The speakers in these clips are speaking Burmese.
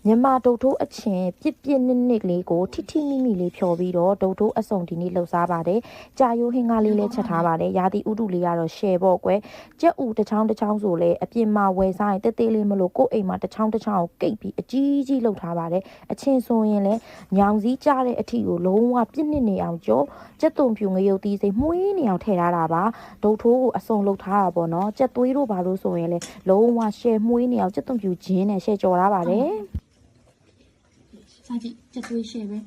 မြန်မာဒုတ်ထိုးအချင်းပြစ်ပြစ်နစ်နစ်လေးကိုထိထိမိမိလေးဖြော်ပြီးတော့ဒုတ်ထိုးအစုံဒီနေ့လှုပ်ရှားပါတယ်။ကြာယိုဟင်္ဂါလေးလည်းချက်ထားပါတယ်။ရာသီဥတုလေးကတော့ရှယ်ပေါ့ကွယ်။ကြက်ဥတစ်ချောင်းတစ်ချောင်းဆိုလဲအပြင်မှာဝယ်စားရင်တဲတဲလေးမလို့ကိုယ့်အိမ်မှာတစ်ချောင်းတစ်ချောင်းကိုကိတ်ပြီးအကြီးကြီးလှုပ်ထားပါတယ်။အချင်းဆိုရင်လည်းညောင်စည်းကြတဲ့အထီကိုလုံးဝပြစ်နစ်နေအောင်ကြောကြက်သွန်ဖြူငရုတ်သီးစိမ့်မှုေးနေအောင်ထည့်ထားတာပါ။ဒုတ်ထိုးကိုအစုံလှုပ်ထားတာပေါ့နော်။ကြက်သွေးတို့ဘာလို့ဆိုရင်လဲလုံးဝရှယ်မှုေးနေအောင်ကြက်သွန်ဖြူဂျင်းနဲ့ရှယ်ကြော်ထားပါတယ်။စာကြည့်ချက်သွေးရှယ်ပဲ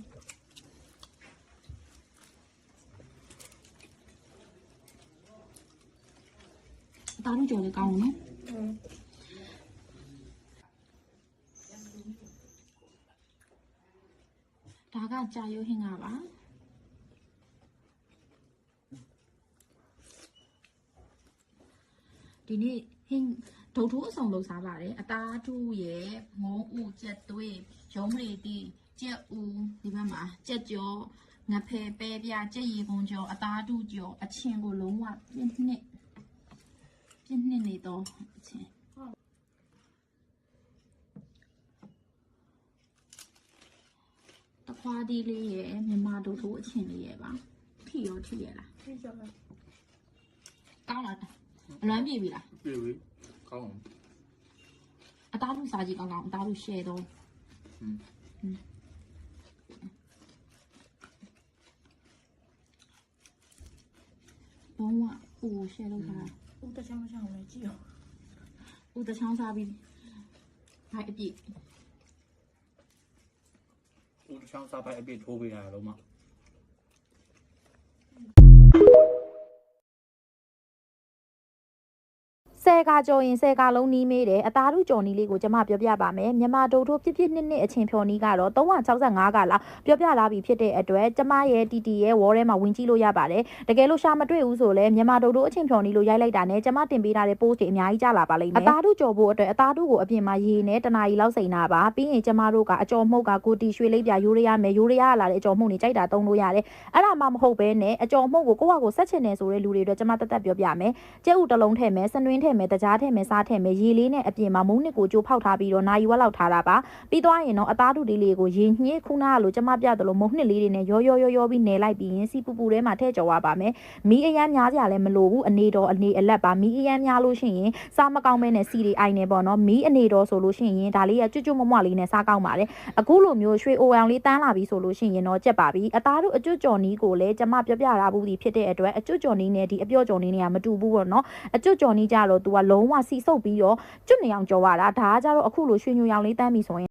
တားလို့ကြော်လေကောင်းနော်ဒါကကြာရိုးဟင်းကပါဒီနေ့ဟင်းဒုတ်ထိုးအစုံလုပ်စားပါတယ်အသားထူးရဲ့ငုံဥကြက်သွေးရုံးမရီတီကြက်ဥဒီဘက်မှာကြက်ကြောငဖယ်ပဲပြကြက်ရီကုန်းကြောအသားထူးကြောအချင်းကိုလုံးဝပြင်းနှစ်နေတော့အချင်းတခွားဒီလေးရဲ့မြန်မာဒုတ်ထိုးအချင်းလေးရဲ့ပါထိရလားထိကြပါကောင်းလားအလွမ်းပြေပြီလားပြေပြီကောင်းအသားလူစားကြည့်ကောင်းအသားလူရှယ်တော့ဘောင်းကဟိုရှယ်လို့ထားဦးတချောင်းလည်းကြည့်အောင်ဦးတချောင်းစားပြီးဟိုက်အပြည့်ဦးတစ်ချောင်းစားပိုက်အပြည့်ထိုးပေးတာလုံးမဆဲကာကြော်ရင်ဆဲကာလုံးနီးမေးတယ်အသားတို့ကြော်နီးလေးကိုကျွန်မပြောပြပါမယ်မြန်မာဒုတ်ထိုးပြပြနှစ်နှစ်အချင်းဖြော်နီးကတော့365ကလာပြောပြလာပြီဖြစ်တဲ့အတွက်ကျွန်မရဲ့တီတီရဲ့ဝေါ်ထဲမှာဝင်ကြည့်လို့ရပါတယ်တကယ်လို့ရှာမတွေ့ဘူးဆိုလဲမြန်မာဒုတ်ထိုးအချင်းဖြော်နီးလို့ရိုက်လိုက်တာနဲ့ကျွန်မတင်ပေးထားတဲ့ post တွေအများကြီးကြလာပါလိမ့်မယ်အသားတို့ကြော်ဖို့အတွက်အသားတို့ကိုအပြင်မှာရေနဲ့တနာရီလောက်စိန်တာပါပြီးရင်ကျွန်မတို့ကအကြော်မှုတ်ကကိုတီရွှေလေးပြရိုးရရမယ်ရိုးရရလာတဲ့အကြော်မှုတ်နေကြိုက်တာသုံးလို့ရတယ်အဲ့ဒါမှမဟုတ်ဘဲနဲ့အကြော်မှုတ်ကိုကိုယ့်ဟာကိုဆက်ချင်နေဆိုတဲ့လူတွေအတွက်ကျွန်မတက်ပြောပြမယ်ကျဲဥတစ်လုံးထည့်မယ်စနွင်းထည့်မယ်တကြားထည့်မယ်စားထည့်မယ်ရေလေးနဲ့အပြင်မှာမုန်းနစ်ကိုကြိုးဖောက်ထားပြီးတော့နာရီဝက်လောက်ထားတာပါပြီးသွားရင်တော့အသားတူလေးလေးကိုရေညှိခုနကလိုကျမပြတယ်လို့မုန်းနစ်လေးတွေနဲ့ရောပြီးနယ်လိုက်ပြီးရင်စီပူပူထဲမှာထည့်ကြော်ရပါမယ်မီးအရမ်းများစရာလည်းမလိုဘူးအနေတော်အနေအလက်ပါမီးအရမ်းများလို့ရှိရင်စားမကောင်းမဲနဲ့စီတွေအိုင်နေပေါ့နော်မီးအနေတော်ဆိုလို့ရှိရင်ဒါလေးကကျွတ်မွလေးနဲ့စားကောင်းပါတယ်အခုလိုမျိုးရွှေအိုအောင်လေးတန်းလာပြီးဆိုလို့ရှိရင်တော့ကြက်ပါပြီအသားတို့အကျွတ်ကြော်နီးကိုလည်းကျမပြောပြထားဘူးဒီဖြစ်တဲ့အတွက်အကျွတ်ကြော်နီးနဲ့ဒီအပြော့ကြော်နီးနဲ့ကမတူဘူးပေါ့နော်အကျွတ်ကြော်နီးကြတော့သူကလုံးဝစီဆုပ်ပြီးတော့ကျွတ်နေအောင်ကြော်ရတာဒါကကြတော့အခုလိုရွှေညူရောင်လေးတန်းပြီဆိုရင်